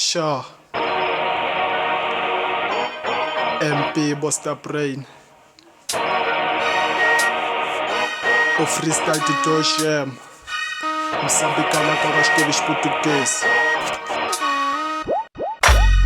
Sure. MP Busta Brain. O freestyle de Doshem. Moçambique lá com as teves português.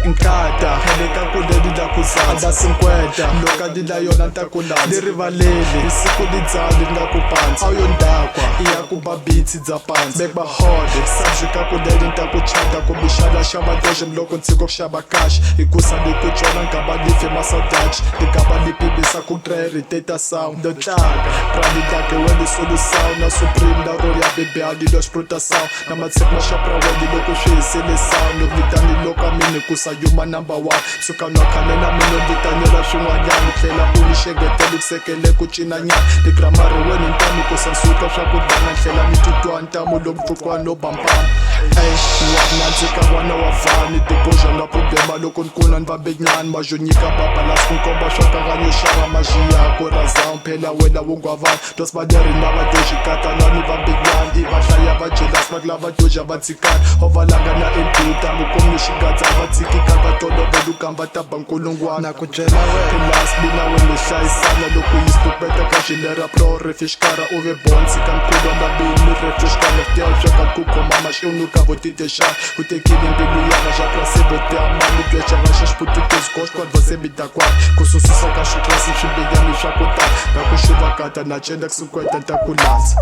Nkata, heleka kuleli la kuzala Ada 50, loka dila yona nta kulanza Lirivaleli, isiku lidzali nga kupanza Ayo ndakwa, iya kuba beats dza panza Bekba hode, sabjika kuleli nta kuchanda Kubishala shaba doje mloko ntsiko kushaba cash Ikusa likujona ngaba life masaudade Ligaba lipibisa kutreri data sound Dotlaga, prali dake wendi solução Na supreme da rori ya bebe alilos protação Na matsek mashapra wendi loko shizile sound Novitani loka mini kusa yuma number one Suka nokhane na mino vitanyela swin'wanyani Tlela u ni xengetela kusekele ku cina nyana Ni gramari weni ntamu kusa nsuka swa ku dana Tlela ni titwa ntamu lomtfukwa no bampama Ey, wanandzika n'wana wa vani Tiboja na problema loko ni kuna ni vabenyani Majo nyika babalas kunkomba swa kaganyo xava majiya Ku razao phela wena wungwavani Dos baderini va vadoji katanani vabenyani I vahlaya va jelas vakulava doja va tsikani Ovalanga na elbuta mukomi xigatsa va tsikika va tolovela ukamba taba nkulungwana Na ku byela welas mina wena hlayisana Loko yi stupeta ka xilera pro refishkara Uve bonsi ka nkulo na bini refishkara Tia sweka kukhoma maxunu ka votite xana U tekile mbilu yana xa placebo tia mani Byecha va xa xiputukezi koxkwad va se midakwani Ku susisa ka xiklasi swibeyani swa ku tala Na ku xivakata na cenda ku 50 ta ku landza